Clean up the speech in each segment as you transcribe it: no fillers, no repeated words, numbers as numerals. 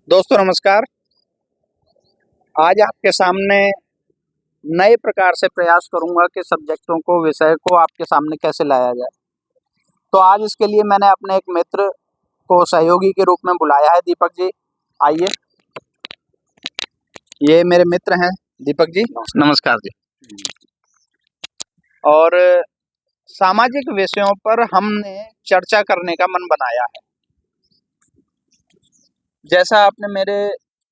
दोस्तों नमस्कार। आज आपके सामने नए प्रकार से प्रयास करूंगा कि सब्जेक्टों को विषय को आपके सामने कैसे लाया जाए। तो आज इसके लिए मैंने अपने एक मित्र को सहयोगी के रूप में बुलाया है। दीपक जी आइए। ये मेरे मित्र हैं दीपक जी। नमस्कार जी। और सामाजिक विषयों पर हमने चर्चा करने का मन बनाया है। जैसा आपने मेरे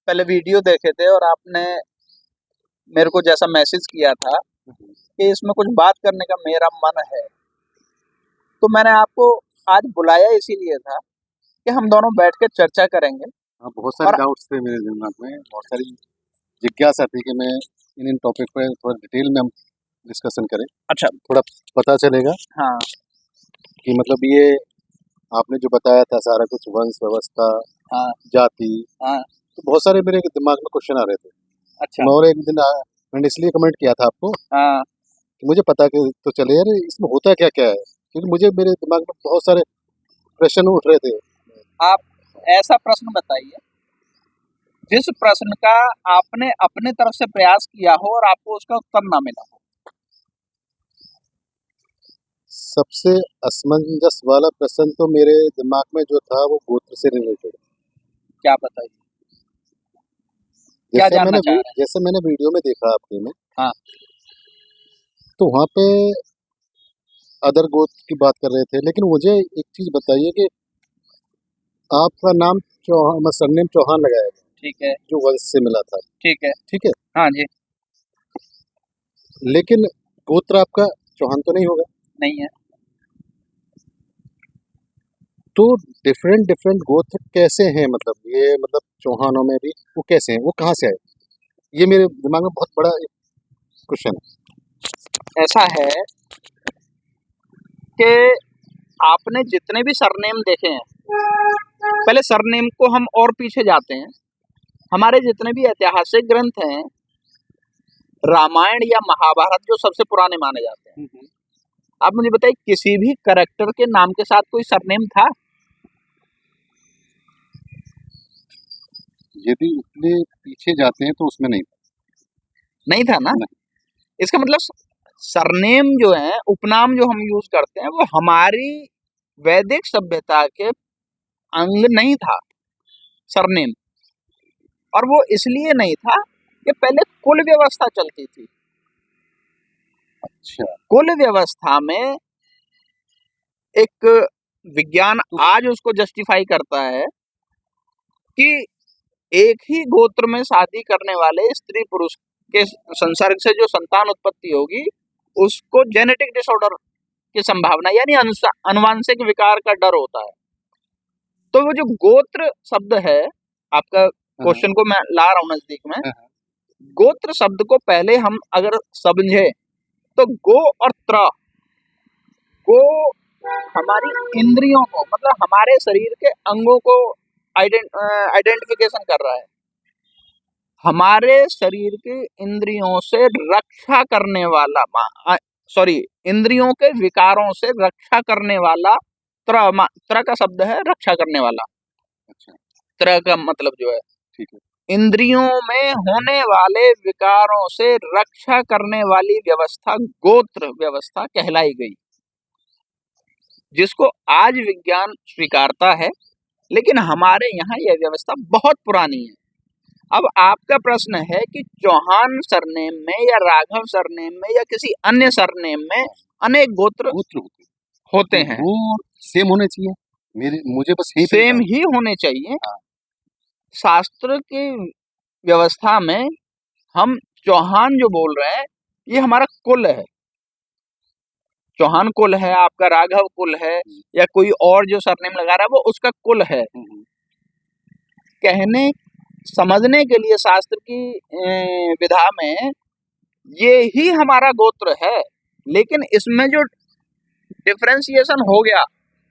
पहले वीडियो देखे थे और आपने मेरे को जैसा मैसेज किया था कि इसमें कुछ बात करने का मेरा मन है, तो मैंने आपको आज बुलाया इसीलिए था कि हम दोनों बैठ के चर्चा करेंगे। हाँ, बहुत सारे और डाउट्स थे मेरे दिमाग में, बहुत सारी जिज्ञासा थी कि मैं इन टॉपिक पे थोड़ा डिटेल में हम डिस्कशन करें, अच्छा। थोड़ा पता चलेगा हाँ कि मतलब ये आपने जो बताया था सारा कुछ वंश व्यवस्था, हाँ जाति, हाँ। तो बहुत सारे मेरे दिमाग में क्वेश्चन आ रहे थे। अच्छा। मैं और एक दिन मैंने इसलिए कमेंट किया था आपको हाँ कि मुझे पता कि तो चले यार इसमें होता क्या क्या है, क्योंकि मुझे मेरे दिमाग में बहुत सारे प्रश्न उठ रहे थे। आप ऐसा प्रश्न बताइए जिस प्रश्न का आपने अपने तरफ से प्रयास किया हो और आपको उसका उत्तर ना मिला हो। सबसे असमंजस वाला प्रश्न तो मेरे दिमाग में जो था वो गोत्र से रिलेटेड। क्या बताइए, क्या जानना चाह रहे हैं? जैसे मैंने वीडियो में देखा आपके में, हाँ तो वहाँ पे अदर गोत्र की बात कर रहे थे, लेकिन मुझे एक चीज बताइए कि आपका नाम चौहान, सरनेम चौहान लगाया गया ठीक है। जो वंश से मिला था, ठीक है। ठीक है, हाँ जी। लेकिन गोत्र आपका चौहान तो नहीं होगा। नहीं है। तो डिफरेंट डिफरेंट गोत्र कैसे हैं, मतलब ये मतलब चौहानों में भी वो कैसे हैं, वो कहाँ से आए, ये मेरे दिमाग में बहुत बड़ा क्वेश्चन है। ऐसा है कि आपने जितने भी सरनेम देखे हैं, पहले सरनेम को हम और पीछे जाते हैं। हमारे जितने भी ऐतिहासिक ग्रंथ हैं, रामायण या महाभारत जो सबसे पुराने माने जाते हैं, आप मुझे बताइए किसी भी कैरेक्टर के नाम के साथ कोई सरनेम था? यदि उतने पीछे जाते हैं तो उसमें नहीं था। नहीं था ना। नहीं। इसका मतलब सरनेम जो है, उपनाम जो हम यूज करते हैं, वो हमारी वैदिक सभ्यता के अंग नहीं था सरनेम। और वो इसलिए नहीं था कि पहले कुल व्यवस्था चलती थी। अच्छा। कुल व्यवस्था में एक विज्ञान आज उसको जस्टिफाई करता है कि एक ही गोत्र में शादी करने वाले स्त्री पुरुष के संसर्ग से जो संतान उत्पत्ति होगी उसको जेनेटिक डिसऑर्डर की संभावना यानी अनुवांशिक विकार का डर होता है। तो वो जो गोत्र शब्द है, आपका क्वेश्चन को मैं ला रहा हूं नजदीक में। गोत्र शब्द को पहले हम अगर समझे तो गो और त्र, गो हमारी इंद्रियों को, मतलब हमारे शरीर के अंगों को आइडेंटिफिकेशन कर रहा है। हमारे शरीर के इंद्रियों से रक्षा करने वाला, सॉरी, इंद्रियों के विकारों से रक्षा करने वाला त्र का शब्द है रक्षा करने वाला। अच्छा। त्र का मतलब जो है, ठीक है। इंद्रियों में होने वाले विकारों से रक्षा करने वाली व्यवस्था गोत्र व्यवस्था कहलाई गई, जिसको आज विज्ञान स्वीकारता है। लेकिन हमारे यहाँ यह व्यवस्था बहुत पुरानी है। अब आपका प्रश्न है कि चौहान सरनेम में या राघव सरनेम में या किसी अन्य सरनेम में अनेक गोत्र गोत्र होते हैं। वो सेम होने चाहिए, मुझे बस यही सेम ही होने चाहिए। हाँ। शास्त्र की व्यवस्था में हम चौहान जो बोल रहे हैं ये हमारा कुल है। चौहान कुल है, आपका राघव कुल है, या कोई और जो सरनेम लगा रहा है वो उसका कुल है। कहने समझने के लिए शास्त्र की विधा में ये ही हमारा गोत्र है। लेकिन इसमें जो डिफरेंशिएशन हो गया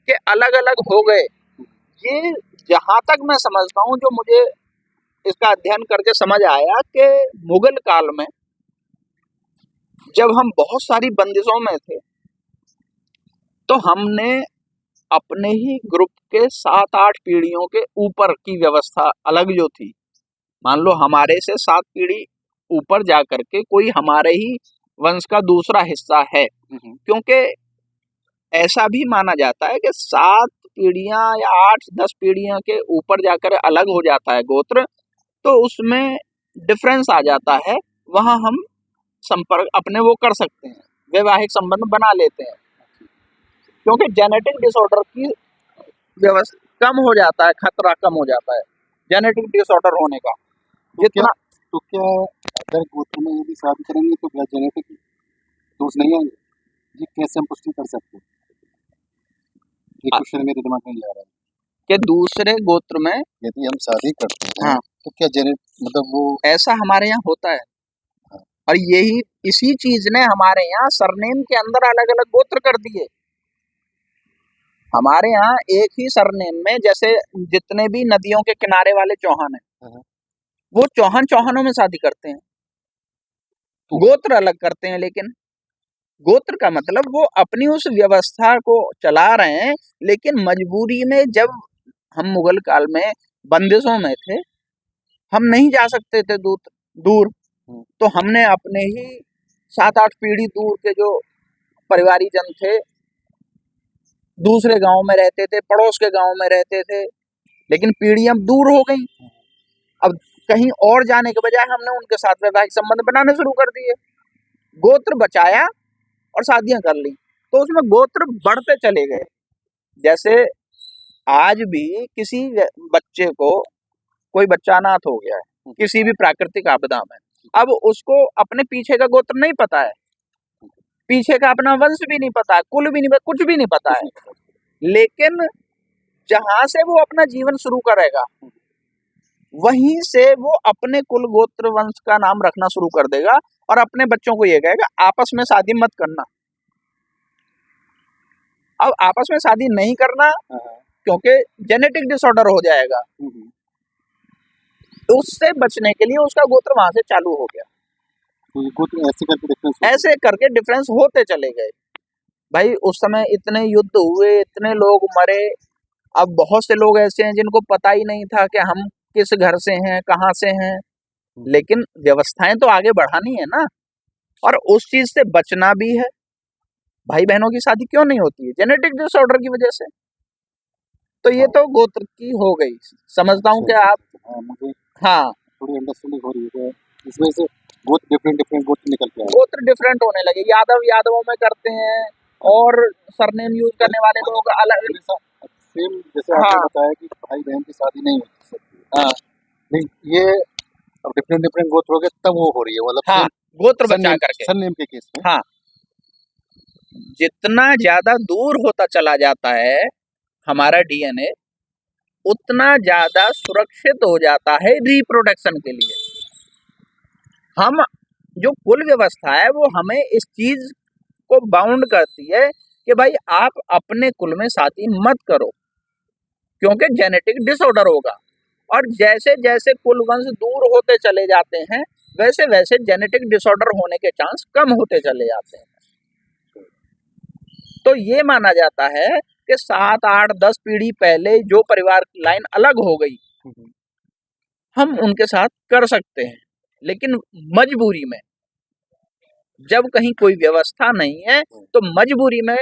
कि अलग अलग हो गए, ये जहां तक मैं समझता हूँ, जो मुझे इसका अध्ययन करके समझ आया कि मुगल काल में जब हम बहुत सारी बंदिशों में थे तो हमने अपने ही ग्रुप के 7-8 पीढ़ियों के ऊपर की व्यवस्था अलग जो थी, मान लो हमारे से 7 पीढ़ी ऊपर जा करके कोई हमारे ही वंश का दूसरा हिस्सा है, क्योंकि ऐसा भी माना जाता है कि 7 पीढ़ियां या 8-10 पीढ़ियां के ऊपर जाकर अलग हो जाता है गोत्र, तो उसमें डिफरेंस आ जाता है, वहां हम संपर्क अपने वो कर सकते हैं, वैवाहिक संबंध बना लेते हैं, क्योंकि जेनेटिक डिसऑर्डर की व्यवस्था कम हो जाता है, खतरा कम हो जाता है जेनेटिक डिसऑर्डर होने का। तो क्या जितना तो क्या अगर गोत्र में यदि शादी करेंगे तो क्या जेनेटिक दोष नहीं आएंगे? ये कैसे हम पुष्टि कर सकते हैं? ये क्वेश्चन मेरे दिमाग में नहीं आ रहा है कि दूसरे गोत्र में, यदि हम शादी करते हैं हाँ, तो क्या जेनेट मतलब वो ऐसा हमारे यहाँ होता है, हाँ, और यही इसी चीज ने हमारे यहाँ सरनेम के अंदर अलग अलग गोत्र कर दिए। हमारे यहाँ एक ही सरनेम में जैसे जितने भी नदियों के किनारे वाले चौहान हैं, हाँ, वो चौहान चौहानों में शादी करते हैं, तो गोत्र अलग करते हैं, लेकिन गोत्र का मतलब वो अपनी उस व्यवस्था को चला रहे हैं, लेकिन मजबूरी में जब हम मुगल काल में बंदिशों में थे, हम नहीं जा सकते थे दूर दूर, हम्म, तो हमने अपने ही 7-8 पीढ़ी दूर के जो परिवारीजन थे, दूसरे गांव में रहते थे, पड़ोस के गांव में रहते थे, लेकिन पीढ़ियां दूर हो गई। अब कहीं और जाने के बजाय हमने उनके साथ वैवाहिक संबंध बनाने शुरू कर दिए, गोत्र बचाया और शादियां कर ली, तो उसमें गोत्र बढ़ते चले गए। जैसे आज भी किसी बच्चे को, कोई बच्चा अनाथ हो गया है किसी भी प्राकृतिक आपदा में, अब उसको अपने पीछे का गोत्र नहीं पता है, पीछे का अपना वंश भी नहीं पता है, कुल भी नहीं, कुछ भी नहीं पता है, लेकिन जहां से वो अपना जीवन शुरू करेगा, वहीं से वो अपने कुल गोत्र वंश का नाम रखना शुरू कर देगा, और अपने बच्चों को ये कहेगा आपस में शादी मत करना। अब आपस में शादी नहीं करना, हाँ, क्योंकि जेनेटिक डिसऑर्डर हो जाएगा, तो उससे बचने के लिए उसका गोत्र वहां से चालू हो गया। तो ये गोत्र ऐसे करके डिफरेंस होते चले गए। भाई उस समय इतने युद्ध हुए, इतने लोग मरे, अब बहुत से लोग ऐसे हैं जिनको पता ही नहीं था कि हम किस घर से हैं, कहाँ से हैं, लेकिन व्यवस्थाएं तो आगे बढ़ानी है ना, और उस चीज से बचना भी है। भाई बहनों की शादी क्यों नहीं होती है? जेनेटिक डिसऑर्डर की वजह से। तो ये तो गोत्र की हो गई, समझता हूँ कि आप, हाँ, मुझे हाँ, थोड़ी अंडरस्टैंडिंग हो रही है कि इसमें से बहुत डिफरेंट डिफरेंट गोत्र निकल के आए गोत्र डिफरेंट होने लगे, यादव यादवों में करते हैं, और सरनेम यूज करने वाले लोग अलग। सेम जैसे आपने हाँ, बताया कि भाई बहन की शादी नहीं हो सकती, हाँ, नहीं ये अब डिफरेंट डिफरेंट गोत्र हो गए तब वो हो रही है, मतलब हाँ, सेम गोत्र बचा करके, सरनेम के केस में। हाँ, जितना ज्यादा दूर होता चला जाता है हमारा डीएनए, उतना ज्यादा सुरक्षित हो जाता है रिप्रोडक्शन के लिए। हम जो कुल व्यवस्था है वो हमें इस चीज को बाउंड करती है कि भाई आप अपने कुल में शादी मत करो, क्योंकि जेनेटिक डिसऑर्डर होगा, और जैसे जैसे कुल वंश दूर होते चले जाते हैं, वैसे वैसे जेनेटिक डिसऑर्डर होने के चांस कम होते चले जाते हैं। तो ये माना जाता है कि 7-8-10 पीढ़ी पहले जो परिवार की लाइन अलग हो गई, हम उनके साथ कर सकते हैं, लेकिन मजबूरी में, जब कहीं कोई व्यवस्था नहीं है तो मजबूरी में।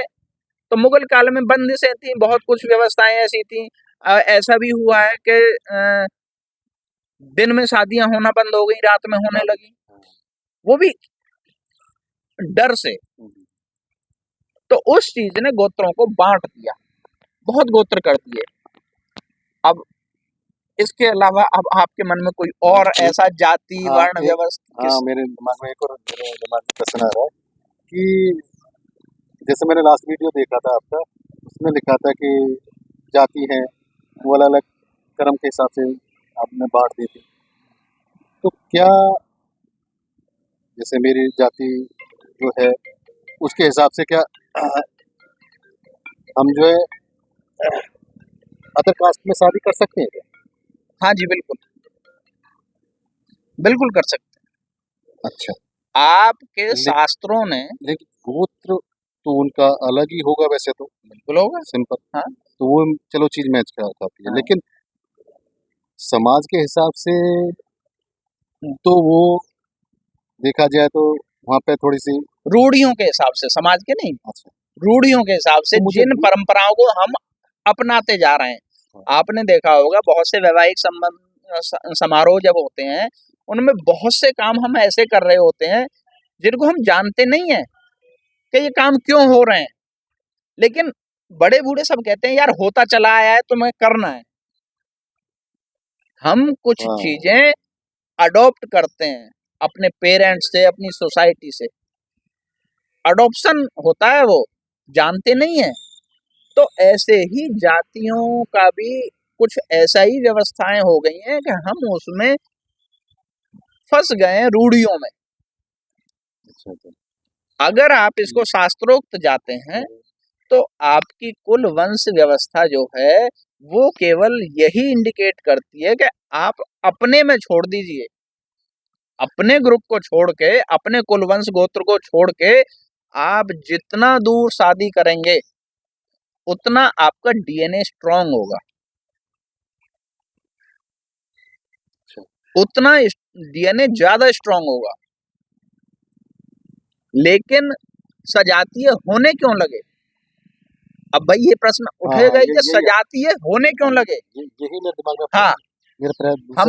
तो मुगल काल में बंदिशें थी, बहुत कुछ व्यवस्थाएं ऐसी थी, ऐसा भी हुआ है कि दिन में शादियां होना बंद हो गई, रात में होने लगी, वो भी डर से। तो उस चीज ने गोत्रों को बांट दिया, बहुत गोत्र कर दिए। अब इसके अलावा अब आपके मन में कोई और ऐसा जाति हाँ, वर्ण व्यवस्था हाँ, मेरे दिमाग में एक और मेरे दिमाग में प्रश्न आ रहा है कि जैसे मैंने लास्ट वीडियो देखा था आपका, उसमें लिखा था कि जाति है वो अलग अलग कर्म के हिसाब से आपने बांट दी थी, तो क्या जैसे मेरी जाति जो है उसके हिसाब से क्या हम जो है अदर कास्ट में शादी कर सकते हैं क्या? हाँ जी, बिल्कुल बिल्कुल कर सकते अच्छा, हैं। आपके ले, शास्त्रों ने, लेकिन गोत्र तो उनका अलग ही होगा वैसे तो, बिल्कुल होगा। सिंपल। हाँ तो वो चलो चीज मैच खाती है, हाँ। लेकिन समाज के हिसाब से हम्म। तो वो देखा जाए तो वहाँ पे थोड़ी सी। रूढ़ियों के हिसाब से, समाज के नहीं, अच्छा। रूढ़ियों के हिसाब से तो मुझे जिन परंपराओं को हम अपनाते जा रहे हैं। हाँ, आपने देखा होगा बहुत से वैवाहिक समारोह जब होते हैं, उनमें बहुत से काम हम ऐसे कर रहे होते हैं जिनको हम जानते नहीं है कि ये काम क्यों हो रहे हैं, लेकिन बड़े बूढ़े सब कहते हैं यार होता चला आया है तुम्हें करना है। हम कुछ हाँ, चीजें अडॉप्ट करते हैं अपने पेरेंट्स से, अपनी सोसाइटी से। अडॉप्शन होता है, वो जानते नहीं है। तो ऐसे ही जातियों का भी कुछ ऐसा ही व्यवस्थाएं हो गई हैं कि हम उसमें फंस गए हैं, रूढ़ियों में। अच्छा अच्छा। अगर आप इसको शास्त्रोक्त जाते हैं तो आपकी कुल वंश व्यवस्था जो है वो केवल यही इंडिकेट करती है कि आप अपने में छोड़ दीजिए, अपने ग्रुप को छोड़ के, अपने कुल वंश गोत्र को छोड़ के आप जितना दूर शादी करेंगे उतना आपका डीएनए स्ट्रांग होगा, अच्छा। उतना डीएनए ज्यादा स्ट्रांग होगा। लेकिन सजातीय होने क्यों लगे? अब भाई ये प्रश्न हाँ उठेगा हाँ, ही ये कि यही। सजातीय होने हाँ, क्यों लगे। यही मेरे दिमाग में हाँ, मेरे प्राय दूसरे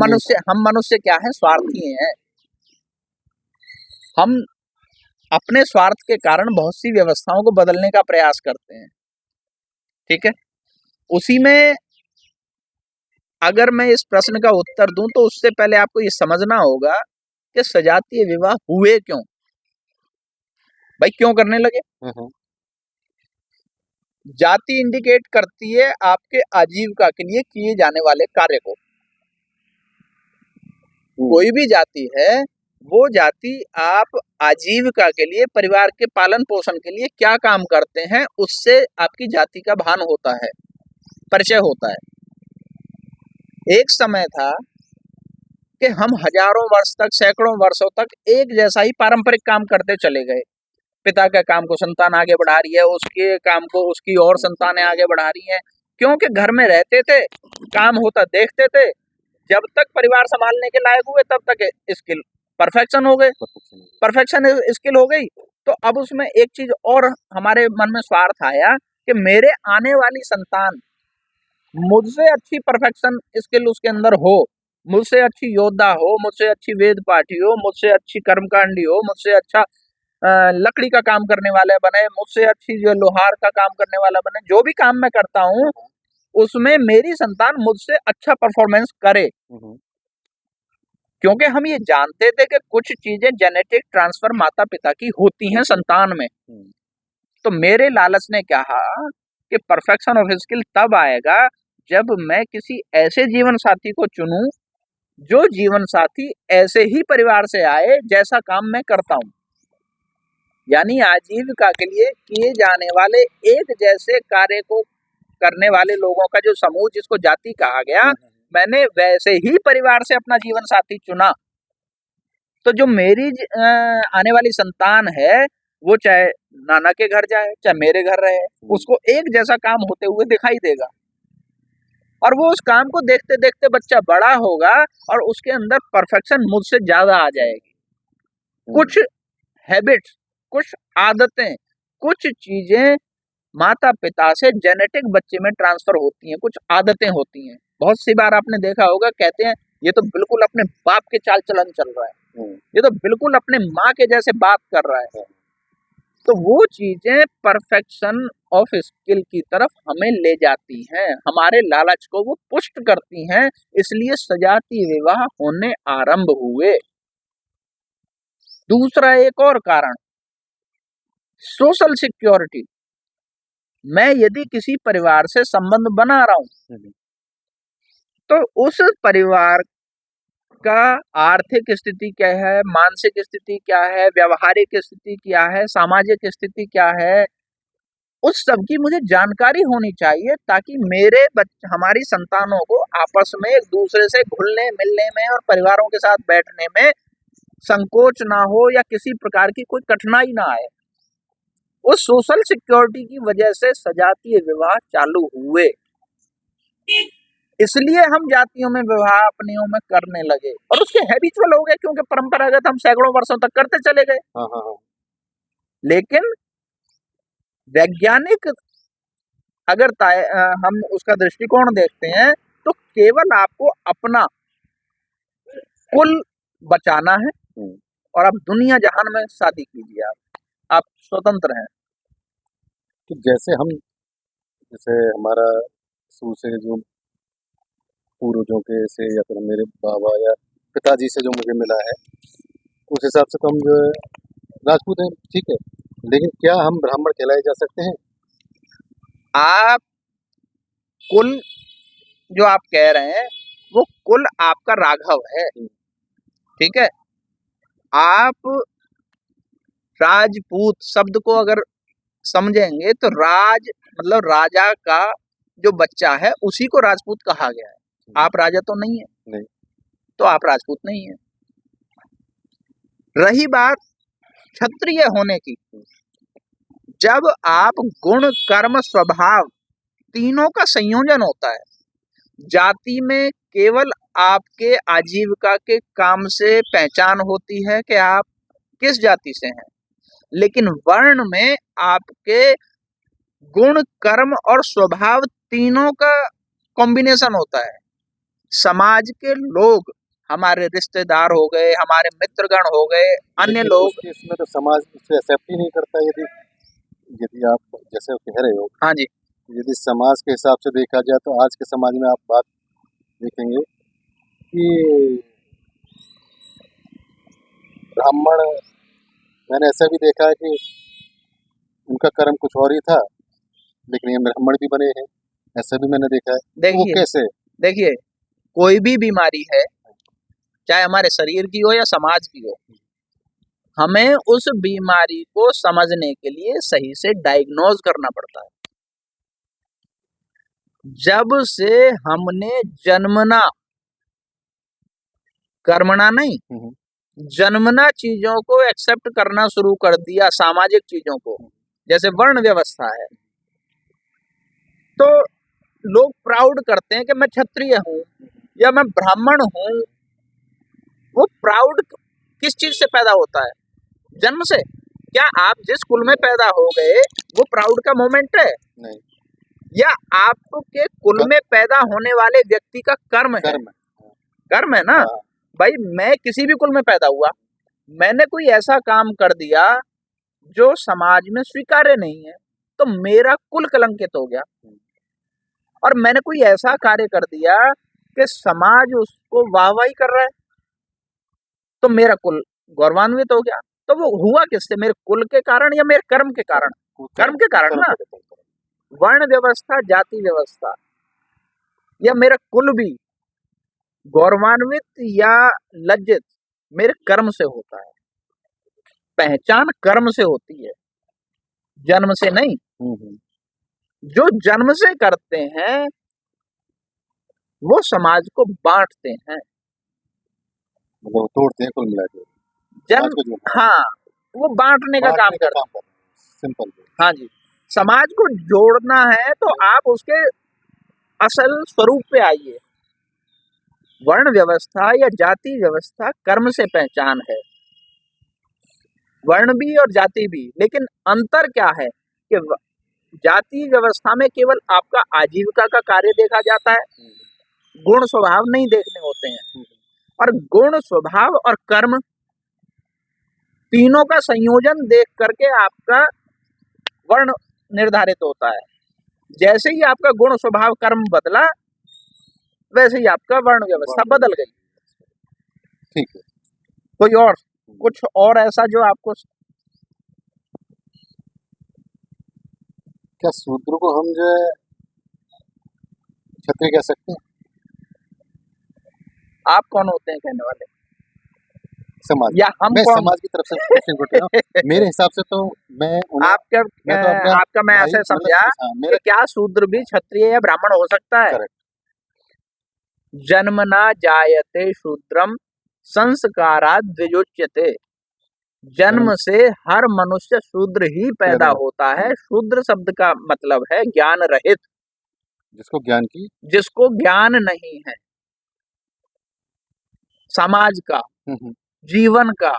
इसीलिए था। हम मनुष्य क्या है, स्वार्थी हैं। हम अपने स्वार्थ के कारण बहुत सी व्यवस्थाओं को बदलने का प्रयास करते हैं। ठीक है, उसी में अगर मैं इस प्रश्न का उत्तर दूं तो उससे पहले आपको ये समझना होगा कि सजातीय विवाह हुए क्यों। भाई क्यों करने लगे? हाँ हाँ। जाति इंडिकेट करती है आपके आजीविका के लिए किए जाने वाले कार्य को। कोई भी जाति है, वो जाति आप आजीविका के लिए, परिवार के पालन पोषण के लिए क्या काम करते हैं, उससे आपकी जाति का भान होता है, परिचय होता है। एक समय था कि हम हजारों वर्ष तक, सैकड़ों वर्षों तक एक जैसा ही पारंपरिक काम करते चले गए। पिता के काम को संतान आगे बढ़ा रही है, उसके काम को उसकी और संतानें आगे बढ़ा रही हैं, क्योंकि घर में रहते थे, काम होता देखते थे। जब तक परिवार संभालने के लायक हुए तब तक स्किल परफेक्शन हो गए, परफेक्शन स्किल हो गई। तो अब उसमें एक चीज और हमारे मन में स्वार्थ आया कि मेरे आने वाली संतान मुझसे अच्छी परफेक्शन स्किल उसके अंदर हो, मुझसे अच्छी योद्धा हो, मुझसे अच्छी वेद पाठी हो, मुझसे अच्छी कर्मकांडी हो, मुझसे अच्छा लकड़ी का काम करने वाले बने, मुझसे अच्छी जो लोहार का काम करने वाला बने। जो भी काम मैं करता हूँ उसमें मेरी संतान मुझसे अच्छा परफॉर्मेंस करे। क्योंकि हम ये जानते थे कि कुछ चीजें जेनेटिक ट्रांसफर माता पिता की होती हैं संतान में। तो मेरे लालच ने कहा कि परफेक्शन ऑफ स्किल तब आएगा जब मैं किसी ऐसे जीवन साथी को चुनूं जो जीवन साथी ऐसे ही परिवार से आए जैसा काम मैं करता हूं। यानी आजीविका के लिए किए जाने वाले एक जैसे कार्य को करने वाले लोगों का जो समूह, जिसको जाति कहा गया, मैंने वैसे ही परिवार से अपना जीवन साथी चुना। तो जो मेरी आने वाली संतान है, वो चाहे नाना के घर जाए चाहे मेरे घर रहे, उसको एक जैसा काम होते हुए दिखाई देगा। और वो उस काम को देखते देखते बच्चा बड़ा होगा और उसके अंदर परफेक्शन मुझसे ज्यादा आ जाएगी। कुछ हैबिट्स, कुछ आदतें, कुछ चीजें माता पिता से जेनेटिक बच्चे में ट्रांसफर होती हैं, कुछ आदतें होती हैं। बहुत सी बार आपने देखा होगा, कहते हैं ये तो बिल्कुल अपने बाप के चाल चलन चल रहा है, ये तो बिल्कुल अपने माँ के जैसे बात कर रहा है। तो वो चीजें परफेक्शन ऑफ स्किल की तरफ हमें ले जाती हैं, हमारे लालच को वो पुष्ट करती हैं, इसलिए सजातीय विवाह होने आरंभ हुए। दूसरा एक और कारण, सोशल सिक्योरिटी। मैं यदि किसी परिवार से संबंध बना रहा हूं तो उस परिवार का आर्थिक स्थिति क्या है, मानसिक स्थिति क्या है, व्यवहारिक स्थिति क्या है, सामाजिक स्थिति क्या है, उस सब की मुझे जानकारी होनी चाहिए, ताकि हमारी संतानों को आपस में एक दूसरे से घुलने मिलने में और परिवारों के साथ बैठने में संकोच ना हो या किसी प्रकार की कोई कठिनाई ना आए। उस सोशल सिक्योरिटी की वजह से सजातीय विवाह चालू हुए, इसलिए हम जातियों में विवाह अपनियों में करने लगे और उसके हैबिचुअल हो गए, क्योंकि परंपरागत हम सैकड़ों वर्षों तक करते चले गए। हाँ हाँ हाँ। लेकिन वैज्ञानिक अगर हम उसका दृष्टिकोण देखते हैं तो केवल आपको अपना कुल बचाना है और आप दुनिया जहान में शादी कीजिए, आप स्वतंत्र हैं। तो जैसे हमारा शुरू से जो पूर्वजों के से या फिर मेरे बाबा या पिताजी से जो मुझे मिला है, उस हिसाब से तो हम जो है राजपूत हैं, ठीक है। लेकिन क्या हम ब्राह्मण कहलाए जा सकते हैं? आप कुल जो आप कह रहे हैं वो कुल आपका राघव है, ठीक है। आप राजपूत शब्द को अगर समझेंगे तो राज मतलब राजा का जो बच्चा है उसी को राजपूत कहा गया है। आप राजा तो नहीं है, नहीं। तो आप राजपूत नहीं है। रही बात क्षत्रिय होने की, जब आप गुण कर्म स्वभाव तीनों का संयोजन होता है, जाति में केवल आपके आजीविका के काम से पहचान होती है कि आप किस जाति से हैं, लेकिन वर्ण में आपके गुण कर्म और स्वभाव तीनों का कॉम्बिनेशन होता है। समाज के लोग, हमारे रिश्तेदार हो गए, हमारे मित्रगण हो गए, अन्य लोग, इसमें तो समाज इसे एक्सेप्ट ही नहीं करता। यदि यदि आप जैसे कह रहे हो, हाँ जी, यदि समाज के हिसाब से देखा जाए तो आज के समाज में आप बात देखेंगे कि ब्राह्मण, मैंने ऐसा भी देखा है कि उनका कर्म कुछ और ही था लेकिन ये ब्राह्मण भी बने हैं, ऐसा भी मैंने देखा है। तो वो कैसे? देखिए कोई भी बीमारी है, चाहे हमारे शरीर की हो या समाज की हो, हमें उस बीमारी को समझने के लिए सही से डायग्नोज करना पड़ता है। जब से हमने जन्मना, कर्मणा नहीं, जन्मना चीजों को एक्सेप्ट करना शुरू कर दिया, सामाजिक चीजों को, जैसे वर्ण व्यवस्था है, तो लोग प्राउड करते हैं कि मैं क्षत्रिय हूं या मैं ब्राह्मण हूं। वो प्राउड किस चीज से पैदा होता है? जन्म से। क्या आप जिस कुल में पैदा हो गए वो प्राउड का मोमेंट है? नहीं। या आपके कुल में पैदा होने वाले व्यक्ति का कर्म है? कर्म है ना। भाई मैं किसी भी कुल में पैदा हुआ, मैंने कोई ऐसा काम कर दिया जो समाज में स्वीकार्य नहीं है, तो मेरा कुल कलंकित हो गया। और मैंने कोई ऐसा कार्य कर दिया कि समाज उसको वाहवाही कर रहा है, तो मेरा कुल गौरवान्वित हो गया। तो वो हुआ किससे? मेरे कुल के कारण या मेरे कर्म के कारण? कर्म के कारण ना। वर्ण व्यवस्था, जाति व्यवस्था या मेरा कुल भी गौरवान्वित या लज्जित मेरे कर्म से होता है। पहचान कर्म से होती है, जन्म से नहीं। जो जन्म से करते हैं वो समाज को बांटते हैं, मतलब तोड़ते हैं कुल मिला के जन्म, हाँ, वो बांटने का काम करते हैं। सिंपल। हाँ जी, समाज को जोड़ना है तो आप उसके असल स्वरूप पे आइए। वर्ण व्यवस्था या जाति व्यवस्था कर्म से पहचान है, वर्ण भी और जाति भी। लेकिन अंतर क्या है कि जाति व्यवस्था में केवल आपका आजीविका का कार्य देखा जाता है, गुण स्वभाव नहीं देखने होते हैं। और गुण स्वभाव और कर्म तीनों का संयोजन देख करके आपका वर्ण निर्धारित होता है। जैसे ही आपका गुण स्वभाव कर्म बदला, वैसे ही आपका वर्ण व्यवस्था बदल गई। ठीक है। कोई और कुछ और ऐसा जो आपको? क्या शूद्र को हम जो है क्षत्रिय कह सकते हैं? आप कौन होते हैं कहने वाले? समाज। या हम मैं कौन? समाज की तरफ से क्वेश्चन पूछ रहा हूं। मेरे हिसाब से तो मैं आपका मैं ऐसे समझा कि क्या शूद्र भी क्षत्रिय या ब्राह्मण हो सकता है? जन्मना जायते शूद्रम संस्काराद द्विजोच्यते। जन्म से हर मनुष्य शूद्र ही पैदा होता है। शूद्र शब्द का मतलब है ज्ञान रहित, जिसको ज्ञान नहीं है समाज का, जीवन का,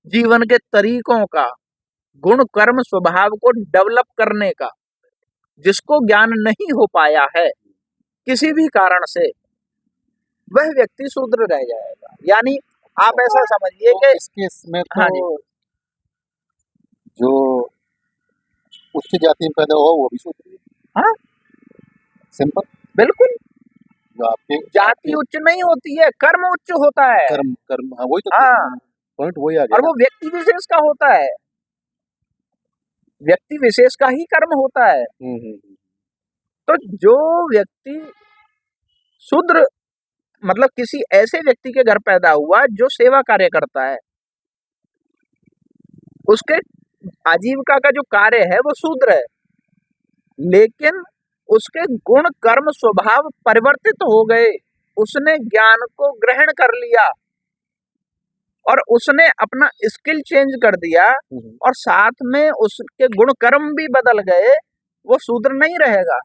जीवन के तरीकों का, गुण कर्म स्वभाव को डेवलप करने का, जिसको ज्ञान नहीं हो पाया है किसी भी कारण से, वह व्यक्ति शूद्र रह जाएगा। यानी आप ऐसा समझिए कि इस केस में तो हाँ जी, जो उच्च जाति में पैदा हुआ वो भी शूद्र है। हाँ सिंपल, बिल्कुल। जो आपके जाति उच्च नहीं होती है, कर्म उच्च होता है। कर्म कर्म हाँ वही तो हाँ, पॉइंट वही आ और गया वो व्यक्ति विशेष का होता है, व्यक्ति विशेष का ही कर्म होता है। तो जो व्यक्ति शूद्र मतलब किसी ऐसे व्यक्ति के घर पैदा हुआ जो सेवा कार्य करता है, उसके आजीविका का जो कार्य है वो शूद्र है, लेकिन उसके गुण कर्म स्वभाव परिवर्तित हो गए, उसने ज्ञान को ग्रहण कर लिया और उसने अपना स्किल चेंज कर दिया और साथ में उसके गुण कर्म भी बदल गए, वो शूद्र नहीं रहेगा।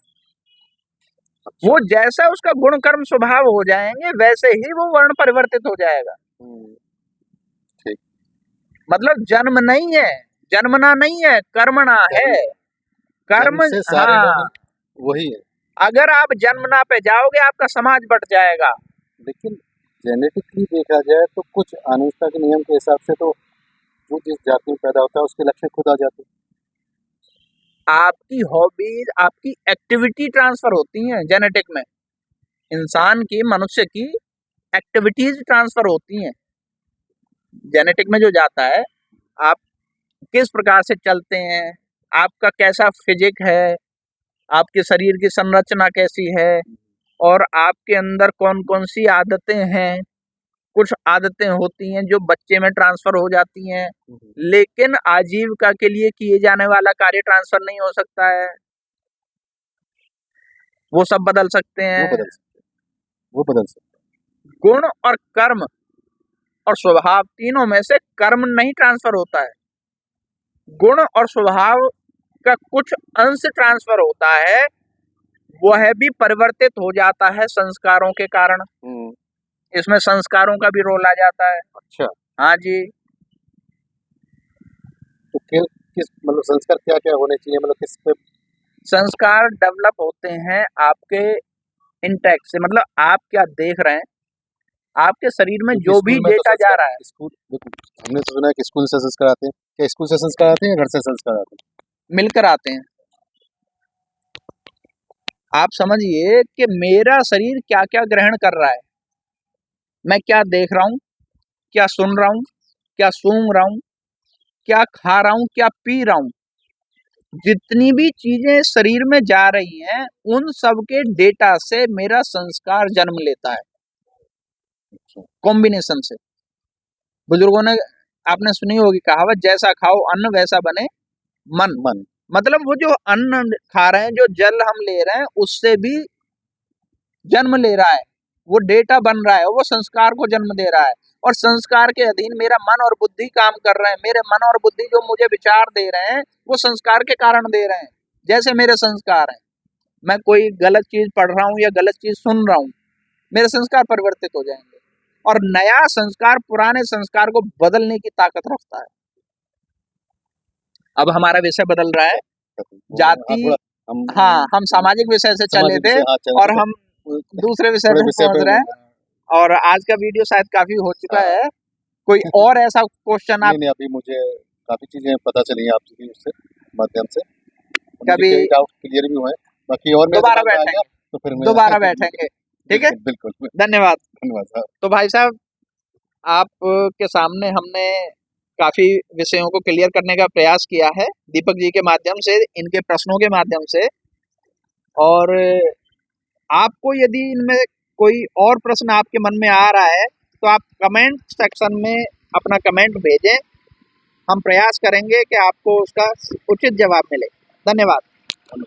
वो जैसा उसका गुण कर्म स्वभाव हो जाएंगे वैसे ही वो वर्ण परिवर्तित हो जाएगा। ठीक। मतलब जन्म नहीं है, जन्मना नहीं है, कर्मणा है। कर्म से सारे हाँ, वही है। अगर आप जन्मना पे जाओगे आपका समाज बट जाएगा। लेकिन जेनेटिकली देखा जाए तो कुछ अनुष्ठा के नियम के हिसाब से तो जो जिस जाति में पैदा होता है उसके लक्षण खुद आ जाते हैं। आपकी हॉबीज, आपकी एक्टिविटी ट्रांसफर होती हैं जेनेटिक में, इंसान की, मनुष्य की एक्टिविटीज ट्रांसफर होती हैं जेनेटिक में। जो जाता है आप किस प्रकार से चलते हैं, आपका कैसा फिजिक है, आपके शरीर की संरचना कैसी है, और आपके अंदर कौन कौन सी आदतें हैं। कुछ आदतें होती हैं जो बच्चे में ट्रांसफर हो जाती हैं, लेकिन आजीविका के लिए किए जाने वाला कार्य ट्रांसफर नहीं हो सकता है, वो सब बदल सकते हैं। वो बदल सकते। गुण और कर्म और स्वभाव तीनों में से कर्म नहीं ट्रांसफर होता है, गुण और स्वभाव का कुछ अंश ट्रांसफर होता है, वह भी परिवर्तित हो जाता है संस्कारों के कारण। इसमें संस्कारों का भी रोल आ जाता है। अच्छा, हाँ जी। तो किस मतलब संस्कार क्या क्या होने चाहिए, मतलब किस पे संस्कार डेवलप होते हैं आपके इंटेक्ट से, मतलब आप क्या देख रहे हैं, आपके शरीर में जो भी डेटा जा रहा है। स्कूल, हमने तो सुना है कि स्कूल से संस्कार आते हैं। क्या स्कूल से संस्कार आते हैं या घर से संस्कार आते हैं? मिलकर आते हैं। आप समझिए कि मेरा शरीर क्या क्या ग्रहण कर रहा है, मैं क्या देख रहा हूँ, क्या सुन रहा हूँ, क्या सूंघ रहा हूँ, क्या खा रहा हूँ, क्या पी रहा हूँ, जितनी भी चीजें शरीर में जा रही हैं उन सब के डेटा से मेरा संस्कार जन्म लेता है, कॉम्बिनेशन से। बुजुर्गों ने, आपने सुनी होगी कहावत, जैसा खाओ अन्न वैसा बने मन। मतलब वो जो अन्न खा रहे हैं, जो जल हम ले रहे हैं, उससे भी जन्म ले रहा है, वो डेटा बन रहा है, वो संस्कार को जन्म दे रहा है। और संस्कार के अधीन मेरा मन और बुद्धि काम कर रहे हैं। मेरे मन और बुद्धि जो मुझे विचार दे रहे हैं वो संस्कार के कारण दे रहे हैं। जैसे मेरे संस्कार हैं, मैं कोई गलत चीज पढ़ रहा हूँ या गलत चीज सुन रहा हूँ, मेरे संस्कार परिवर्तित हो जाएंगे, और नया संस्कार पुराने संस्कार को बदलने की ताकत रखता है। अब हमारा विषय बदल रहा है, जाति, हाँ, हम सामाजिक विषय से चले थे और हम दूसरे विषय पे पहुंच रहे हैं, और आज का वीडियो शायद काफी हो चुका है। कोई और ऐसा क्वेश्चन आप? नहीं, अभी मुझे काफी चीजें पता चली आपसे, उससे माध्यम से कभी डाउट क्लियर भी हुए। बाकी और दोबारा बैठेंगे, तो फिर दोबारा बैठेंगे, ठीक है? बिल्कुल, धन्यवाद। धन्यवाद। तो भाई साहब, आप के सामने हमने काफी विषयों को क्लियर करने का प्रयास किया है दीपक जी के माध्यम से, इनके प्रश्नों के माध्यम से। और आपको यदि इनमें कोई और प्रश्न आपके मन में आ रहा है तो आप कमेंट सेक्शन में अपना कमेंट भेजें, हम प्रयास करेंगे कि आपको उसका उचित जवाब मिले। धन्यवाद।